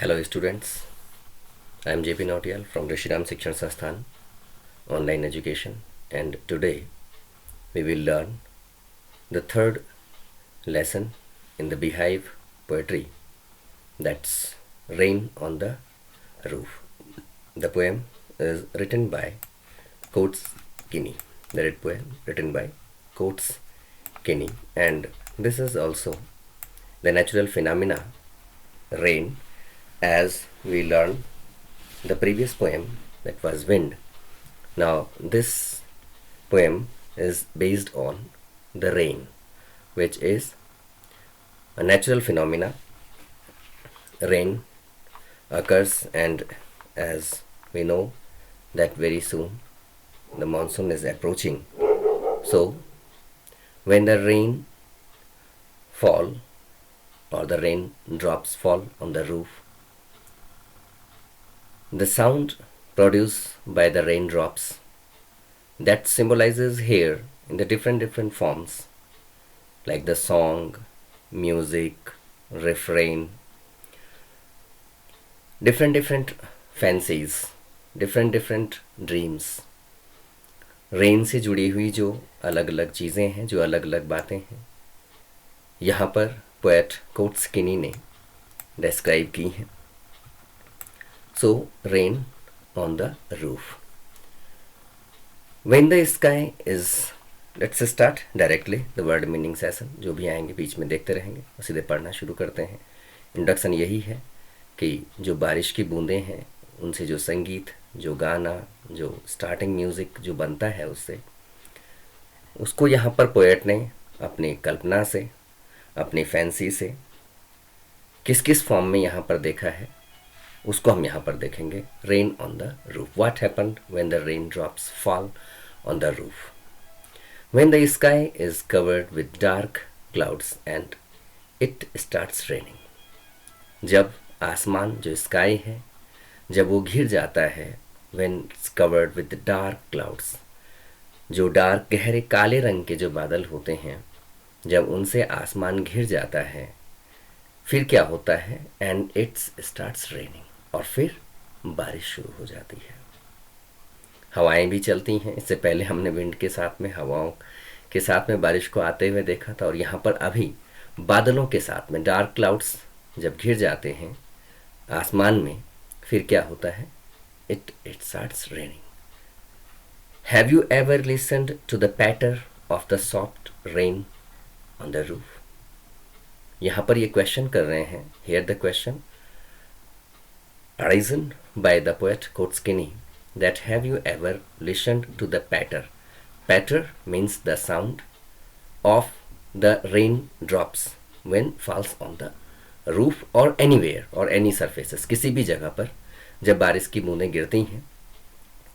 Hello students, I am JP Nautiyal from Rishiram Shikshan Sansthan Online Education, and today we will learn the third lesson in the Beehive poetry, that's Rain on the Roof. The poem is written by Coates Kinney. The red poem written by Coates Kinney, and this is also the natural phenomena rain, as we learned the previous poem, that was wind. Now this poem is based on the rain, which is a natural phenomena. Rain occurs, and as we know that very soon the monsoon is approaching. So when the rain fall, or the rain drops fall on the roof, the sound produced by the raindrops, that symbolizes here in the different forms, like the song, music, refrain, different fancies, different dreams, rain से जुड़ी हुई जो अलग अलग चीज़ें हैं, जो अलग अलग बातें हैं, यहाँ पर पोएट कोट्स किनी ने डिस्क्राइब की हैं. So rain on the roof. When the sky is, let's start directly the word meaning session. जो भी आएंगे बीच में देखते रहेंगे और सीधे पढ़ना शुरू करते हैं. इंट्रोडक्शन यही है कि जो बारिश की बूंदें हैं उनसे जो संगीत, जो गाना, जो स्टार्टिंग म्यूज़िक जो बनता है उससे, उसको यहाँ पर पोएट ने अपनी कल्पना से, अपनी फैंसी से किस किस फॉर्म में यहाँ पर देखा है, उसको हम यहाँ पर देखेंगे. Rain on the roof. What happened when the rain drops fall on the roof. When the sky is covered with dark clouds and it starts raining. जब आसमान जो स्काई है, जब वो घिर जाता है, when it's covered with dark clouds, जो डार्क गहरे काले रंग के जो बादल होते हैं, जब उनसे आसमान घिर जाता है, फिर क्या होता है, एंड इट्स स्टार्ट्स रेनिंग, और फिर बारिश शुरू हो जाती है. हवाएं भी चलती हैं. इससे पहले हमने विंड के साथ में, हवाओं के साथ में बारिश को आते हुए देखा था, और यहाँ पर अभी बादलों के साथ में डार्क क्लाउड्स जब घिर जाते हैं आसमान में, फिर क्या होता है, it starts raining. Have you ever listened to the patter of the soft rain on the roof. यहाँ पर ये क्वेश्चन कर रहे हैं. Here the question arisen by the poet Coates Kinney, that have you ever listened to the patter. Patter means the sound of the rain drops when falls on the roof or anywhere or any surfaces. किसी भी जगह पर जब बारिश की बूंदें गिरती हैं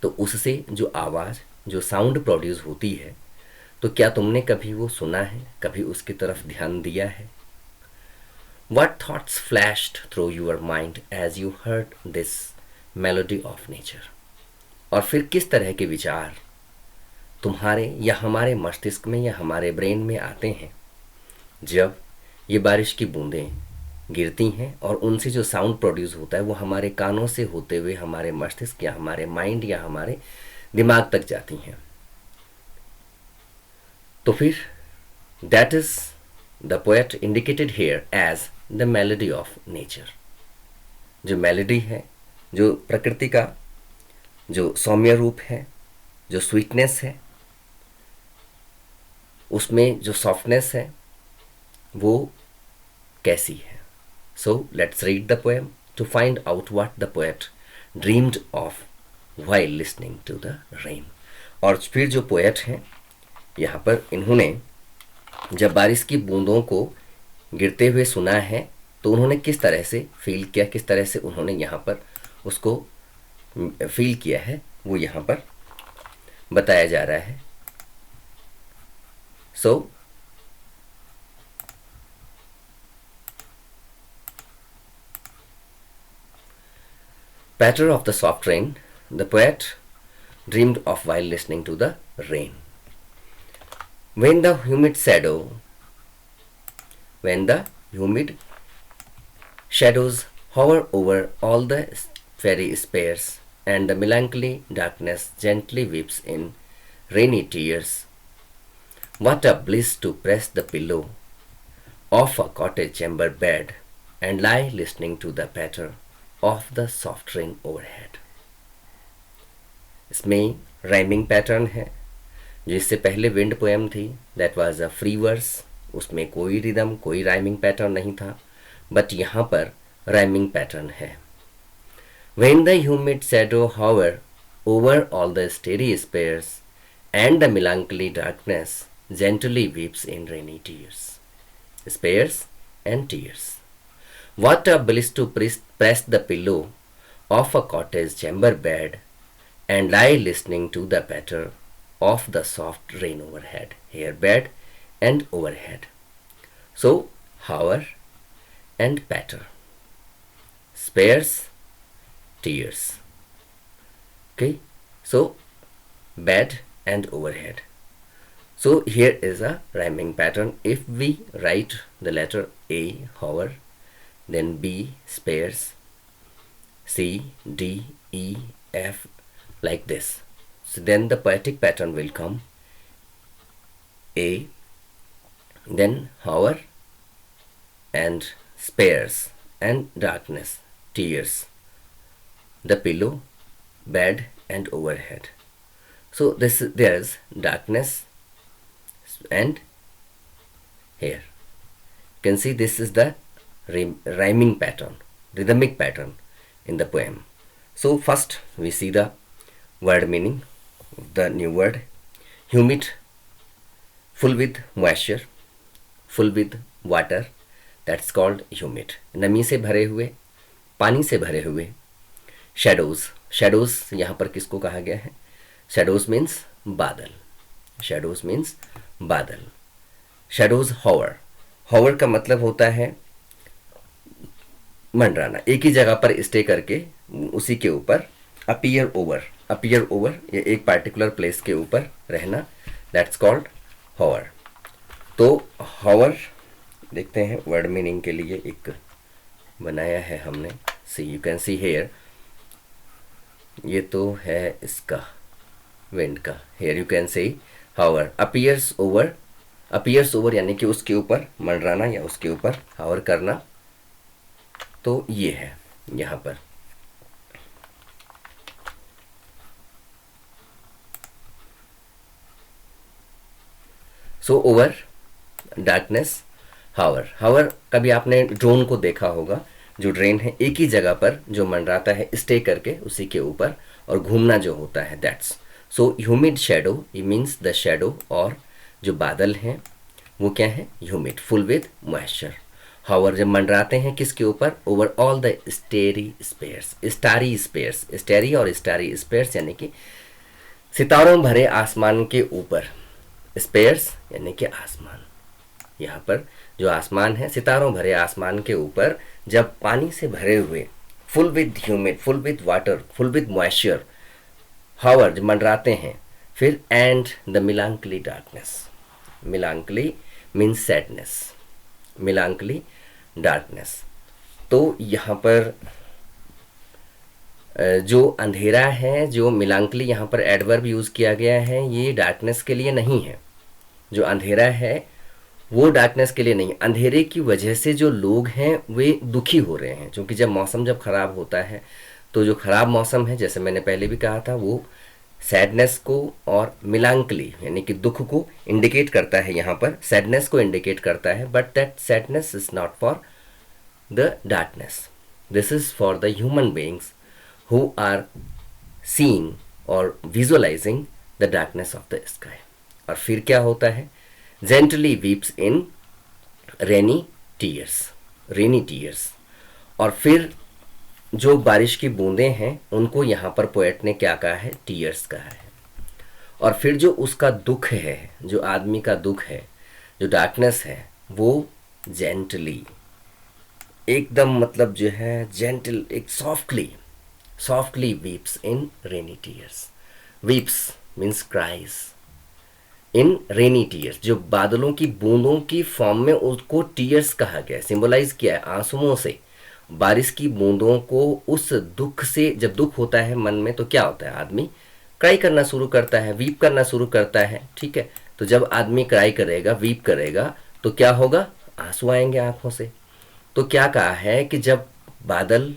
तो उससे जो आवाज़, जो साउंड प्रोड्यूस होती है, तो क्या तुमने कभी वो सुना है, कभी उसकी तरफ ध्यान दिया है. What thoughts flashed through your mind as you heard this melody of nature. और फिर किस तरह के विचार तुम्हारे या हमारे मस्तिष्क में या हमारे ब्रेन में आते हैं जब ये बारिश की बूंदें गिरती हैं, और उनसे जो साउंड प्रोड्यूस होता है वो हमारे कानों से होते हुए हमारे मस्तिष्क या हमारे माइंड या हमारे दिमाग तक जाती हैं. तो फिर that is the poet indicated here as the melody of nature. जो मेलोडी है, जो प्रकृति का जो सौम्य रूप है, जो स्वीटनेस है, उसमें जो सॉफ्टनेस है, वो कैसी है. So let's read the poem to find out what the poet dreamed of while listening to the rain. और फिर जो पोएट हैं यहाँ पर, इन्होंने जब बारिश की बूंदों को गिरते हुए सुना है तो उन्होंने किस तरह से फील किया, किस तरह से उन्होंने यहाँ पर उसको फील किया है, वो यहाँ पर बताया जा रहा है. सो patter of the soft rain, the poet dreamed of while listening to the rain. When the humid shadow, when the humid shadows hover over all the fairy spheres, and the melancholy darkness gently weeps in rainy tears. What a bliss to press the pillow of a cottage chamber bed and lie listening to the patter of the soft rain overhead. इसमें rhyming pattern है जो इससे पहले wind poem थी, that was a free verse, उसमें कोई rhythm कोई rhyming pattern नहीं था, बट यहाँ पर राइमिंग पैटर्न है. When the humid shadow hover over all the starry spheres, and the melancholy darkness gently weeps in rainy tears. Spheres and tears. What a bliss to press the pillow of a cottage chamber bed and lie listening to the patter of the soft rain overhead. Here bed and overhead. So hover and patter. Spheres, tears. Okay, so bed and overhead. So here is a rhyming pattern. If we write the letter A, hover, then B, spares, C, D, E, F, like this. So then the poetic pattern will come A, then hover and spares and darkness, tears, the pillow, bed and overhead. So there's darkness and here. You can see this is the rhyming pattern, rhythmic pattern in the poem. So first we see the word meaning of the new word. Humid, full with moisture, full with water, that's called humid. नमी से भरे हुए, पानी से भरे हुए. Shadows, shadows यहाँ पर किसको कहा गया है? Shadows means बादल. Shadows means बादल. Shadows hover. Hover का मतलब होता है मंडराना, एक ही जगह पर स्टे करके उसी के ऊपर. Appear over. Appear over ये एक पार्टिकुलर प्लेस के ऊपर रहना, that's called hover. तो hover देखते हैं वर्ड मीनिंग के लिए एक बनाया है हमने. See you can see here. ये तो है इसका विंड का. Hair you can say hour. Appears over यानी कि उसके ऊपर मंडराना या उसके ऊपर हावर करना. तो ये है यहाँ पर. सो ओवर, डार्कनेस, हावर. हावर कभी आपने ड्रोन को देखा होगा, जो ड्रेन है एक ही जगह पर जो मंडराता है स्टे करके उसी के ऊपर और घूमना जो होता है, दैट्स. सो ह्यूमिड शेडो, ये मीन्स द शेडो, और जो बादल हैं वो क्या है? Humid, full with moisture. Hover जब मंडराते हैं किसके ऊपर? Over all the starry spheres. Starry spheres, starry और स्टारी स्पेयर्स यानी कि सितारों भरे आसमान के ऊपर. स्पेयर्स यानी कि आसमान. यहाँ पर जो आसमान है, सितारों भरे आसमान के ऊपर जब पानी से भरे हुए, full with humid, full with water, full with moisture, hover जब मंडराते हैं. फिर and the melancholy darkness. Melancholy means sadness, melancholy darkness. तो यहाँ पर जो अंधेरा है, जो मिलांकली यहाँ पर एडवर्ब यूज़ किया गया है, ये डार्कनेस के लिए नहीं है. जो अंधेरा है वो डार्कनेस के लिए नहीं. अंधेरे की वजह से जो लोग हैं वे दुखी हो रहे हैं, क्योंकि जब मौसम जब ख़राब होता है तो जो ख़राब मौसम है, जैसे मैंने पहले भी कहा था, वो सैडनेस को और मिलांकली यानी कि दुख को इंडिकेट करता है. यहाँ पर सैडनेस को इंडिकेट करता है, but that sadness is not for the darkness. This is for the human beings who are seeing और visualising the darkness of the sky. और फिर क्या होता है? Gently weeps in rainy tears, rainy tears. और फिर जो बारिश की बूंदें हैं उनको यहाँ पर पोएट ने क्या कहा है? टीयर्स कहा है. और फिर जो उसका दुख है, जो आदमी का दुख है, जो डार्कनेस है, वो जेंटली, एकदम मतलब जो है जेंटल, एक softly weeps in rainy tears. Weeps means cries in rainy tears. जो बादलों की बूंदों की फॉर्म में उसको टीयर्स कहा गया, सिंबलाइज किया है आंसुओं से. बारिश की बूंदों को उस दुख से, जब दुख होता है मन में तो क्या होता है, आदमी क्राई करना शुरू करता है, वीप करना शुरू करता है, ठीक है। तो जब आदमी क्राई करेगा, वीप करेगा, तो क्या होगा, आंसू आएंगे आंखों से। तो क्या कहा है कि जब बादल,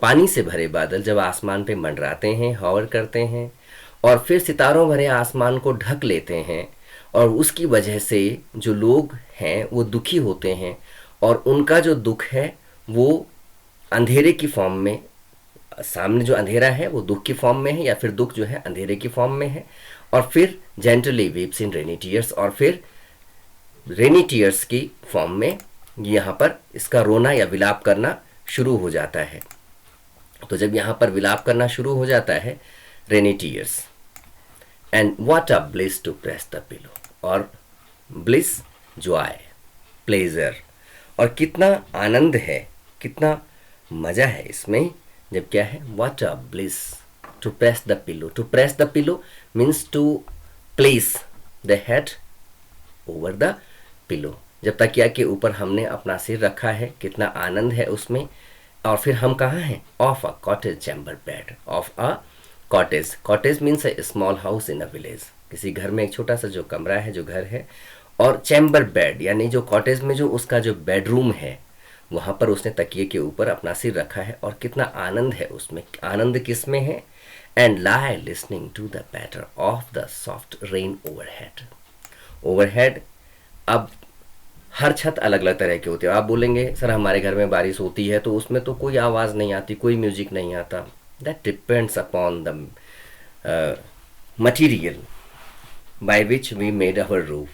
पानी से भरे बादल जब आसमान पे मंडराते हैं, हॉवर करते हैं, और फिर सितारों भरे आसमान को ढक लेते हैं, और उसकी वजह से जो लोग हैं वो दुखी होते हैं, और उनका जो दुख है वो अंधेरे की फॉर्म में, सामने जो अंधेरा है वो दुख की फॉर्म में है, या फिर दुख जो है अंधेरे की फॉर्म में है, और फिर gently weeps in rainy tears, और फिर रेनी टीयर्स की फॉर्म में यहाँ पर इसका रोना या विलाप करना शुरू हो जाता है। तो जब यहाँ पर विलाप करना शुरू हो जाता है, rainy tears, and what a bliss to press the pillow, और ब्लिस जॉय, प्लेजर, और कितना आनंद है, कितना मज़ा है इसमें, जब क्या है, what a bliss to press the pillow. To press the pillow means to place the head over the pillow, जब तकिया के ऊपर हमने अपना सिर रखा है, कितना आनंद है उसमें। और फिर हम कहाँ हैं, of a cottage chamber bed, of a cottage, cottage means A small house in a village, किसी घर में एक छोटा सा जो कमरा है, जो घर है, और चैम्बर बेड यानी जो कॉटेज में जो उसका जो बेडरूम है, वहाँ पर उसने तकिए के ऊपर अपना सिर रखा है, और कितना आनंद है उसमें। आनंद किस में है, and lie listening to the patter of the soft rain overhead. Overhead, अब हर छत अलग अलग तरह की होती है। आप बोलेंगे सर हमारे घर में बारिश होती है तो उसमें तो कोई आवाज़ नहीं आती, कोई म्यूजिक नहीं आता। That depends upon the material by which we made our roof.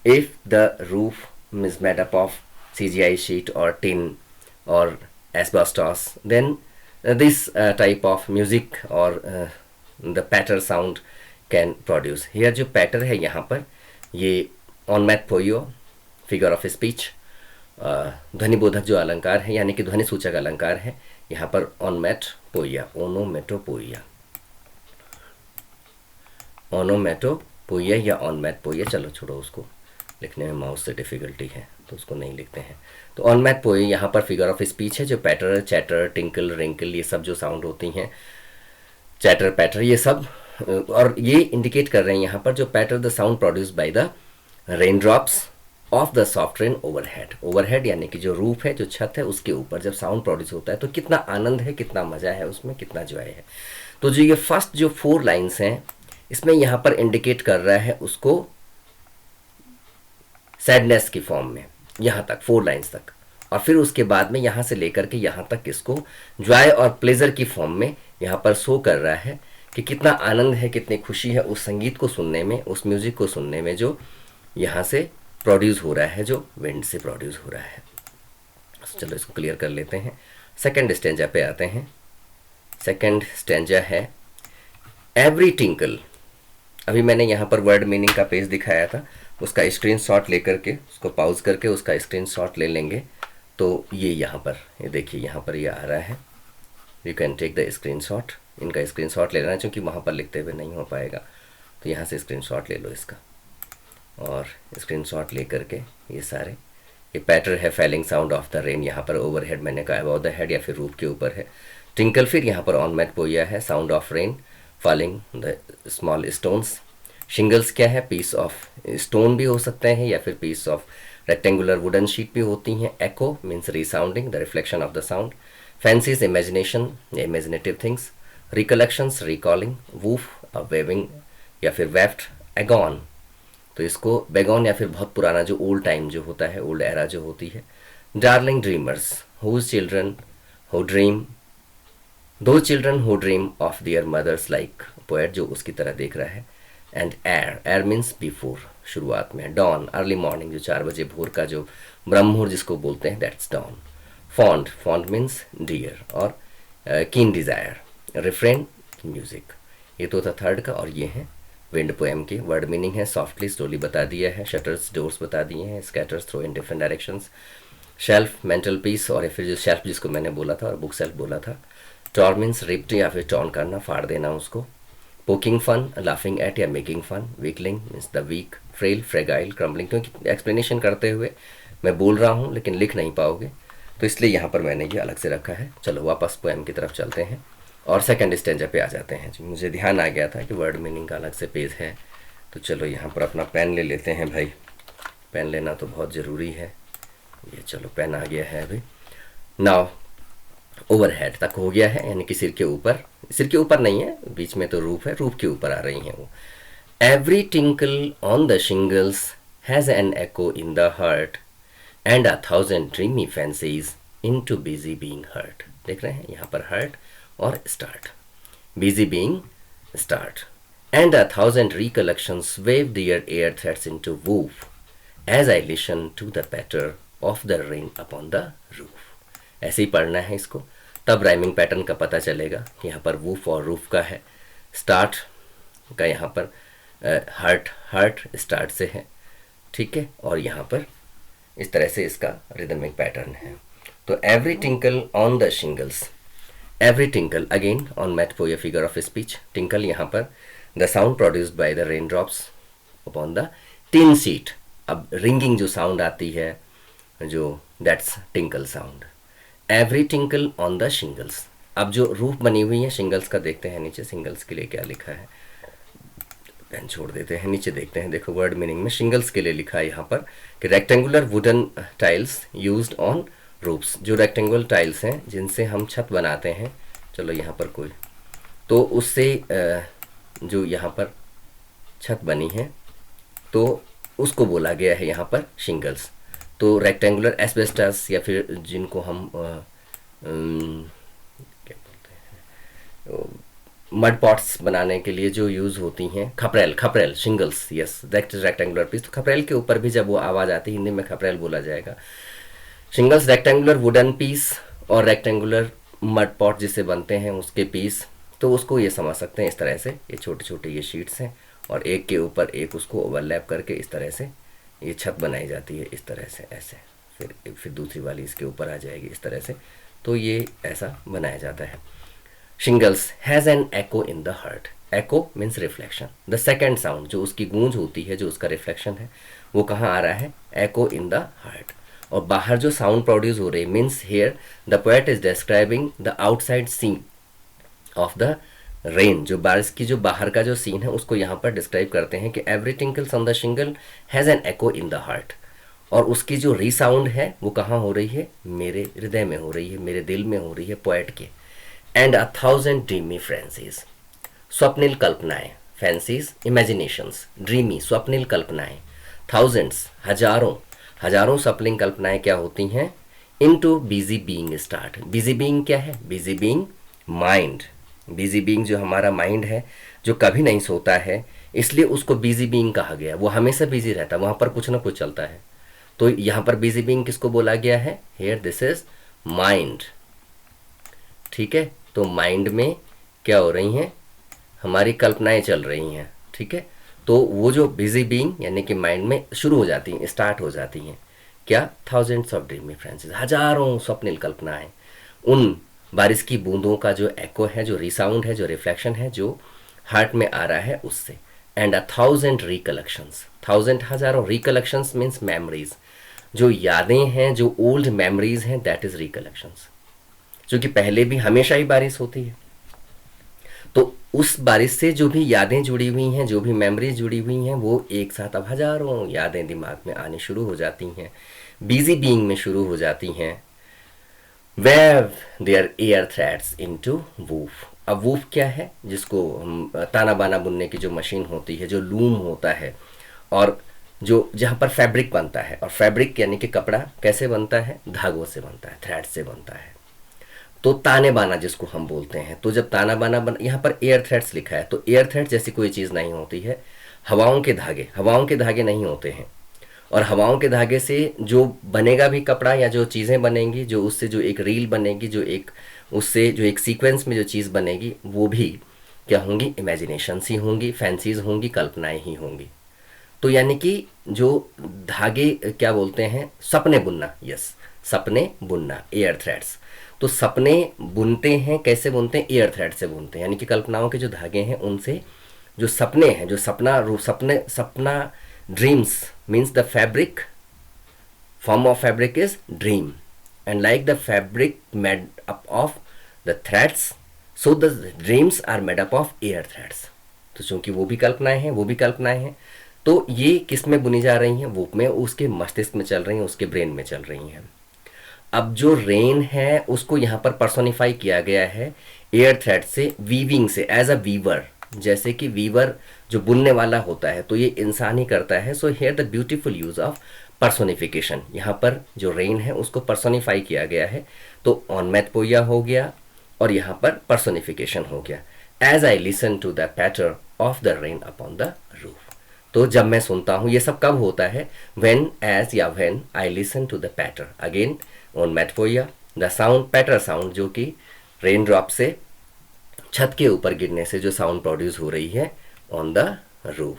If the roof is made up of CGI sheet or tin or asbestos, then this type of music or the patter sound can produce. Here जो patter है यहाँ पर, ये onomatopoeia, figure of speech, ध्वनिबोधक जो अलंकार है, यानी कि ध्वनि सूचक अलंकार है, यहाँ पर onomatopoeia, ओनोमेटोपोइया या ऑनमैटपोइया, चलो छोड़ो, उसको लिखने में माउस से डिफ़िकल्टी है तो उसको नहीं लिखते हैं। तो ऑनमैटपोइया यहाँ पर फिगर ऑफ स्पीच है, जो पैटर, चैटर, टिंकल, रिंकल, ये सब जो साउंड होती हैं, चैटर, पैटर, ये सब, और ये इंडिकेट कर रहे हैं यहाँ पर जो patter the sound produce by the rain drops of the soft rain overhead. Overhead यानी कि जो रूफ है, जो छत है, उसके ऊपर जब साउंड प्रोड्यूस होता है तो कितना आनंद है, कितना मज़ा है उसमें, कितना जॉय है। तो जो ये फर्स्ट जो 4 लाइन्स हैं, इसमें यहाँ पर इंडिकेट कर रहा है उसको सैडनेस की फॉर्म में, यहाँ तक 4 लाइन्स तक, और फिर उसके बाद में यहाँ से लेकर के यहाँ तक इसको जॉय और प्लेजर की फॉर्म में यहाँ पर शो कर रहा है कि कितना आनंद है, कितनी खुशी है उस संगीत को सुनने में, उस म्यूज़िक को सुनने में जो यहाँ से प्रोड्यूस हो रहा है, जो विंड से प्रोड्यूस हो रहा है। चलो इसको क्लियर कर लेते हैं। सेकेंड स्टेंजा पे आते हैं। सेकेंड स्टेंजा है एवरी टिंकल। अभी मैंने यहाँ पर वर्ड मीनिंग का पेज दिखाया था, उसका स्क्रीनशॉट लेकर के, उसको पॉज करके उसका स्क्रीनशॉट ले लेंगे तो ये यहाँ पर, ये देखिए यहाँ पर ये आ रहा है, you can take the screenshot. इनका स्क्रीनशॉट ले लेना, क्योंकि वहाँ पर लिखते हुए नहीं हो पाएगा, तो यहाँ से स्क्रीनशॉट ले लो इसका, और स्क्रीनशॉट ले करके ये सारे, ये पैटर है falling sound of the rain, यहाँ पर ओवरहेड मैंने कहा अबाउट द हेड या फिर रूफ के ऊपर है। टिंकल, फिर यहाँ पर ऑनमैटपोइया है, sound of rain falling the small stones. Shingles क्या है, पीस ऑफ स्टोन भी हो सकते हैं या फिर piece of rectangular wooden sheet भी होती हैं। Echo means resounding, the reflection of the sound. Fancies, imagination, imaginative things. Recollections, recalling. Woof, weaving या फिर वेफ्ट। एगॉन, तो इसको बेगॉन या फिर बहुत पुराना जो ओल्ड टाइम जो होता है, ओल्ड एरा जो होती है। Darling dreamers, whose children who dream, though children who dream of their mothers like, poet जो उसकी तरह देख रहा है। एंड एर, एर मीन्स बिफोर, शुरुआत में। डॉन, अर्ली मॉर्निंग, जो 4 बजे भोर का जो ब्रह्म मुहूर्त जिसको बोलते हैं, that's dawn. Fond, fond means dear और कीन डिज़ायर। Refrain, music. ये तो था थर्ड का, और ये है विंड पोएम की वर्ड मीनिंग है। सॉफ्टली, स्लोली बता दिया है। शटर्स, डोर्स बता दिए हैं। Scatters, throw in different directions. Shelf, mantelpiece, और फिर जो शेल्फ जिसको मैंने बोला था और बुक शेल्फ बोला था। टॉर मीन्स रिप्ट या फिर टॉर्न करना, फाड़ देना उसको। पोकिंग फन, लाफिंग एट या making fun. Weakling means the weak. Frail, fragile, crumbling, क्योंकि एक्सप्लेनेशन करते हुए मैं बोल रहा हूँ लेकिन लिख नहीं पाओगे, तो इसलिए यहाँ पर मैंने ये अलग से रखा है। चलो वापस पोएम की तरफ चलते हैं और सेकंड स्टेंजा पे आ जाते हैं। मुझे ध्यान आ गया था कि वर्ड मीनिंग का अलग से पेज है, तो चलो यहाँ पर अपना पेन ले लेते हैं भाई। पेन लेना तो बहुत ज़रूरी है। ये चलो पेन आ गया है अभी। नाउ ओवरहेड तक हो गया है, यानी कि सिर के ऊपर नहीं है, बीच में तो रूफ है, रूफ के ऊपर आ रही हैं वो। Every tinkle on the shingles has an echo in the heart and 1,000 dreamy fancies into busy being hurt. देख रहे हैं यहाँ पर हर्ट और start, busy being start. And 1,000 recollections weave their air threads into woof as I listen to the patter of the rain upon the roof. ऐसे ही पढ़ना है इसको, तब राइमिंग पैटर्न का पता चलेगा कि यहाँ पर वूफ और रूफ का है, स्टार्ट का यहाँ पर हर्ट स्टार्ट से है, ठीक है, और यहाँ पर इस तरह से इसका रिदमिक पैटर्न है। तो every tinkle on the shingles, every tinkle again onomatopoeia figure of speech. Tinkle यहाँ पर the sound produced by the rain drops upon the tin sheet. अब रिंगिंग जो साउंड आती है, जो that's tinkle sound. Every tinkle on the shingles. अब जो roof बनी हुई है शिंगल्स का देखते हैं नीचे, शिंगल्स के लिए क्या लिखा है, पेन छोड़ देते हैं, नीचे देखते हैं। देखो वर्ड मीनिंग में शिंगल्स के लिए लिखा है यहाँ पर कि rectangular wooden tiles used on roofs. जो रेक्टेंगुलर टाइल्स हैं जिनसे हम छत बनाते हैं, चलो यहाँ पर कोई, तो उससे जो यहाँ पर छत बनी है तो उसको बोला गया है यहाँ पर शिंगल्स। तो रेक्टेंगुलर एस्बेस्टस या फिर जिनको हम क्या बोलते हैं, मड पॉट्स बनाने के लिए जो यूज़ होती हैं, खपरेल shingles, yes that is rectangular piece. तो खपरेल के ऊपर भी जब वो आवाज़ आती है, हिंदी में खपरेल बोला जाएगा। शिंगल्स रेक्टेंगुलर वुडन पीस और रेक्टेंगुलर मड पॉट जिससे बनते हैं उसके पीस, तो उसको ये समझ सकते हैं इस तरह से। ये छोटे छोटे ये शीट्स हैं और एक के ऊपर एक उसको ओवरलैप करके इस तरह से ये छत बनाई जाती है, इस तरह से ऐसे, फिर दूसरी वाली इसके ऊपर आ जाएगी इस तरह से। तो ये ऐसा बनाया जाता है। Shingles has an echo in the heart. Echo means reflection. The second sound जो उसकी गूंज होती है, जो उसका रिफ्लेक्शन है, वो कहाँ आ रहा है, एको इन द हार्ट। और बाहर जो साउंड प्रोड्यूस हो रही, means here the poet is describing the outside scene of the rain. जो बारिश की जो बाहर का जो सीन है उसको यहाँ पर डिस्क्राइब करते हैं कि every tinkles on the shingle has an echo in the heart. और उसकी जो रीसाउंड है वो कहाँ हो रही है, मेरे हृदय में हो रही है, मेरे दिल में हो रही है, पोएट के। एंड 1,000 ड्रीमी फैंसीज, स्वप्निल कल्पनाएं, फैंसीज इमेजिनेशंस, ड्रीमी स्वप्निल कल्पनाएं, थाउजेंड्स हजारों स्वप्निल कल्पनाएं क्या होती हैं, into busy being start. Busy being क्या है, busy being mind. Busy being जो हमारा माइंड है, जो कभी नहीं सोता है, इसलिए उसको बिजी बीइंग कहा गया। वो हमेशा बिजी रहता है, वहाँ पर कुछ ना कुछ चलता है। तो यहाँ पर बिजी बीइंग किसको बोला गया है, हियर दिस इज माइंड, ठीक है। तो माइंड में क्या हो रही हैं, हमारी कल्पनाएं चल रही हैं, ठीक है। तो वो जो बिजी बीइंग यानी कि माइंड में शुरू हो जाती हैं, स्टार्ट हो जाती हैं क्या, थाउजेंड्स ऑफ ड्रीमी फ्रेंड्स, हजारों स्वप्निल कल्पनाएं। उन बारिश की बूंदों का जो एको है, जो रिसाउंड है, जो रिफ्लेक्शन है, जो हार्ट में आ रहा है उससे। एंड 1,000 रिकलेक्शंस, 1,000 हजारों, रिकलेक्शंस मीन्स मेमोरीज, जो यादें हैं, जो ओल्ड मेमोरीज हैं, दैट इज रिकलेक्शंस। जो कि पहले भी हमेशा ही बारिश होती है, तो उस बारिश से जो भी यादें जुड़ी हुई हैं, जो भी मेमोरीज जुड़ी हुई हैं, वो एक साथ अब हजारों यादें दिमाग में आनी शुरू हो जाती हैं, बिजी बीइंग में शुरू हो जाती हैं। Weave their air threads into woof. अब वूफ क्या है, जिसको हम ताना बाना बुनने की जो मशीन होती है, जो लूम होता है, और जो जहाँ पर फैब्रिक बनता है, और फैब्रिक यानी कि कपड़ा कैसे बनता है, धागों से बनता है, थ्रेड से बनता है। तो ताने बाना जिसको हम बोलते हैं, तो जब ताना बाना यहाँ पर एयर थ्रेड्स लिखा है, तो एयर थ्रेड जैसी कोई चीज़ नहीं होती है, हवाओं के धागे नहीं होते हैं। और हवाओं के धागे से जो बनेगा भी कपड़ा, या जो चीज़ें बनेंगी, जो उससे जो एक रील बनेगी, जो एक उससे जो एक सीक्वेंस में जो चीज़ बनेगी, वो भी क्या होंगी, इमेजिनेशंस ही होंगी, फैंसीज होंगी, कल्पनाएं ही होंगी। तो यानी कि जो धागे क्या बोलते हैं, सपने बुनना, यस सपने बुनना, एयर थ्रेड्स। तो सपने बुनते हैं, कैसे बुनते हैं, एयर थ्रेड से बुनते हैं, यानी कि कल्पनाओं के जो धागे हैं उनसे जो सपने हैं, जो सपना dreams means the fabric, form of fabric is dream, and like the fabric made up of the threads, so the dreams are made up of air threads। तो चूंकि वो भी कल्पनाएं हैं, वो भी कल्पनाएं हैं, तो ये किस में बुनी जा रही हैं, वो में उसके मस्तिष्क में चल रही हैं, उसके ब्रेन में चल रही हैं। अब जो रेन है उसको यहाँ पर पर्सोनिफाई किया गया है एयर थ्रेड से, वीविंग से, एज अ वीवर। जैसे कि वीवर जो बुनने वाला होता है तो ये इंसान ही करता है। So here the beautiful use of personification. यहाँ पर जो रेन है उसको पर्सोनिफाई किया गया है, तो ऑनमेटपोइया हो गया और यहाँ पर पर्सोनिफिकेशन हो गया। As I listen to the patter of the rain upon the roof. तो जब मैं सुनता हूँ, ये सब कब होता है, व्हेन, एज या when I listen to the patter. Again onomatopoeia, the sound, patter sound, जो कि रेन ड्रॉप से छत के ऊपर गिरने से जो साउंड प्रोड्यूस हो रही है ऑन द रूफ।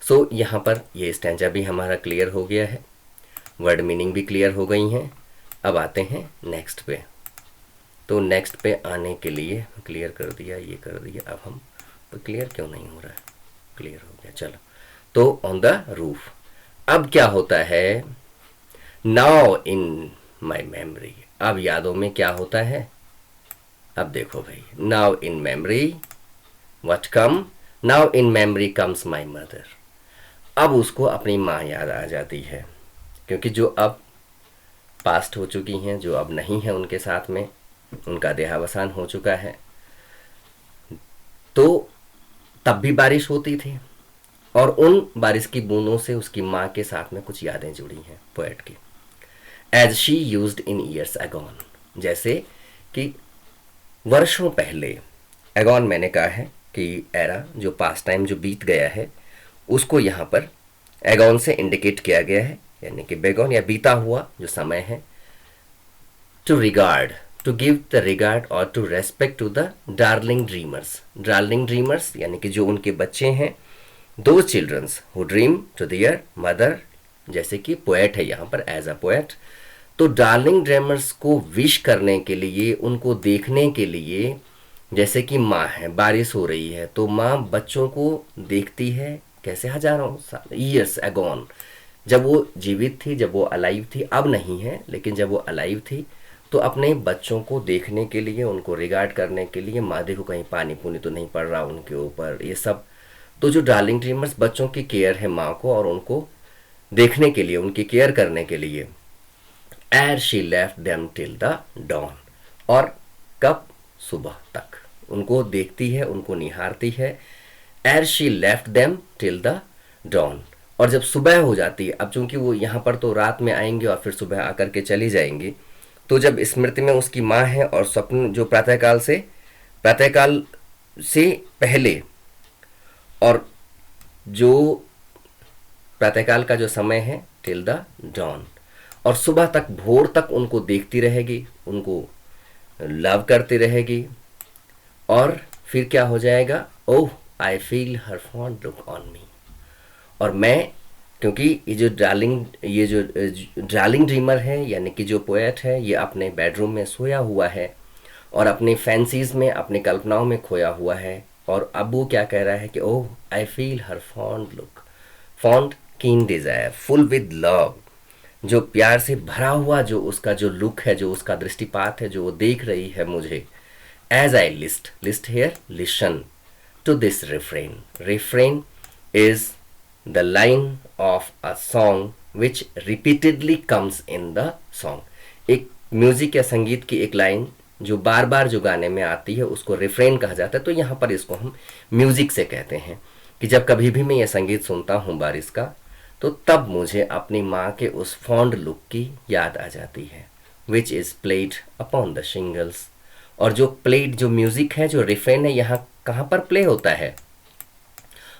सो यहाँ पर ये स्टैंजा भी हमारा क्लियर हो गया है, वर्ड मीनिंग भी क्लियर हो गई हैं। अब आते हैं नेक्स्ट पे। तो नेक्स्ट पे आने के लिए क्लियर कर दिया, ये कर दिया, अब हम तो क्लियर क्यों नहीं हो रहा है, क्लियर हो गया, चलो। तो ऑन द रूफ, अब क्या होता है, नाउ इन माई मेमोरी, अब यादों में क्या होता है। अब देखो भाई, now in memory what come, now in memory comes my mother. अब उसको अपनी माँ याद आ जाती है, क्योंकि जो अब पास्ट हो चुकी हैं, जो अब नहीं है उनके साथ में, उनका देहावसान हो चुका है। तो तब भी बारिश होती थी और उन बारिश की बूंदों से उसकी माँ के साथ में कुछ यादें जुड़ी हैं पोएट की। As she used in years agone, जैसे कि वर्षों पहले, एगॉन मैंने कहा है कि एरा, जो पास्ट टाइम जो बीत गया है उसको यहाँ पर एगॉन से इंडिकेट किया गया है, यानी कि बेगॉन या बीता हुआ जो समय है। To regard, to give the regard और to respect to the darling dreamers. Darling dreamers यानी कि जो उनके बच्चे हैं, दो childrens who dream to their mother, जैसे कि पोएट है यहाँ पर एज अ पोएट। तो डार्लिंग ड्रीमर्स को विश करने के लिए, उनको देखने के लिए, जैसे कि माँ है, बारिश हो रही है तो माँ बच्चों को देखती है, कैसे, हजारों साल, ईयर्स अगॉन, जब वो जीवित थी, जब वो अलाइव थी, अब नहीं है लेकिन जब वो अलाइव थी, तो अपने बच्चों को देखने के लिए, उनको रिगार्ड करने के लिए, माँ देखो कहीं पानी पुनी तो नहीं पड़ रहा उनके ऊपर, ये सब। तो जो डार्लिंग ड्रीमर्स, बच्चों की केयर है माँ को, और उनको देखने के लिए, उनकी केयर करने के लिए। Ere she left them till the dawn, और कब, सुबह तक उनको देखती है, उनको निहारती है। Ere she left them till the dawn, और जब सुबह हो जाती है, अब चूंकि वो यहाँ पर तो रात में आएंगे और फिर सुबह आकर के चली जाएंगी, तो जब स्मृति में उसकी माँ है और स्वप्न जो प्रातःकाल से पहले, और जो प्रातःकाल का जो समय है टिल द डॉन, और सुबह तक, भोर तक उनको देखती रहेगी, उनको लव करती रहेगी। और फिर क्या हो जाएगा, oh I feel her fond look on me, और मैं, क्योंकि ये जो डार्लिंग ड्रीमर है, यानी कि जो पोएट है, ये अपने बेडरूम में सोया हुआ है और अपनी फैंसीज में, अपनी कल्पनाओं में खोया हुआ है। और अब वो क्या कह रहा है कि oh I feel her fond look, fond keen desire, full with love, जो प्यार से भरा हुआ जो उसका जो लुक है, जो उसका दृष्टिपात है, जो वो देख रही है मुझे। As I list here listen to this refrain, refrain is the line of a song which repeatedly comes in the song. एक म्यूजिक या संगीत की एक लाइन जो बार बार जो गाने में आती है उसको रिफ्रेन कहा जाता है। तो यहाँ पर इसको हम म्यूजिक से कहते हैं कि जब कभी भी मैं ये संगीत सुनता हूँ बारिश का, तो तब मुझे अपनी माँ के उस फॉन्ड लुक की याद आ जाती है, which is played upon the shingles. और जो प्लेड, जो म्यूजिक है, जो रिफ्रेन है, यहाँ कहाँ पर प्ले होता है,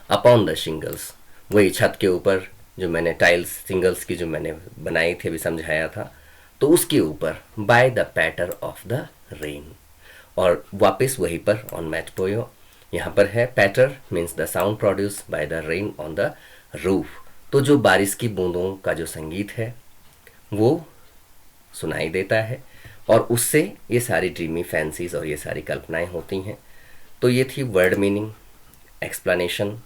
अपॉन द शिंगल्स, वही छत के ऊपर जो मैंने टाइल्स सिंगल्स की जो मैंने बनाई थी, अभी समझाया था, तो उसके ऊपर, by the patter of the rain. और वापस वहीं पर ऑन मैट पोयो, यहाँ पर है patter means the sound produce by the rain on the roof. तो जो बारिश की बूंदों का जो संगीत है वो सुनाई देता है, और उससे ये सारी ड्रीमी फैंसीज और ये सारी कल्पनाएं होती हैं। तो ये थी वर्ड मीनिंग, एक्सप्लेनेशन,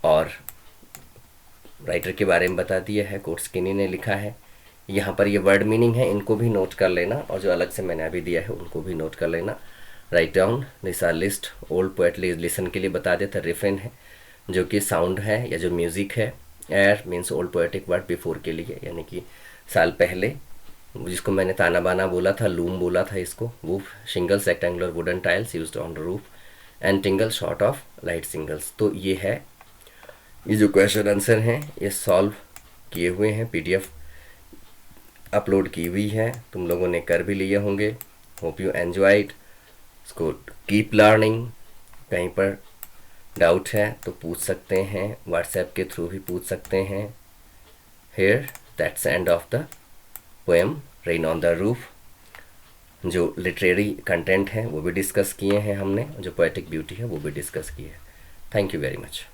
और राइटर के बारे में बता दिया है, कोट्स किनी ने लिखा है। यहाँ पर ये वर्ड मीनिंग है, इनको भी नोट कर लेना, और जो अलग से मैंने अभी दिया है उनको भी नोट कर लेना। Write down this are list. Old poet listen के लिए बता देता, रिफरेन है जो कि साउंड है या जो म्यूज़िक है। Air means old poetic word before के लिए, यानी कि साल पहले, जिसको मैंने ताना बाना बोला था, लूम बोला था इसको। Woof shingles rectangular wooden tiles used on the roof, and tingle short of light singles. तो ये है, ये जो क्वेश्चन आंसर हैं ये सॉल्व किए हुए हैं, पीडीएफ अपलोड की हुई है, तुम लोगों ने कर भी लिए होंगे। Hope you enjoyed. इसको कीप लर्निंग। कहीं पर डाउट है तो पूछ सकते हैं, व्हाट्सएप के थ्रू भी पूछ सकते हैं। Here that's end of the poem rain on the roof. जो लिटरेरी कंटेंट है वो भी डिस्कस किए हैं हमने, जो पोएटिक ब्यूटी है वो भी डिस्कस की है। Thank you very much.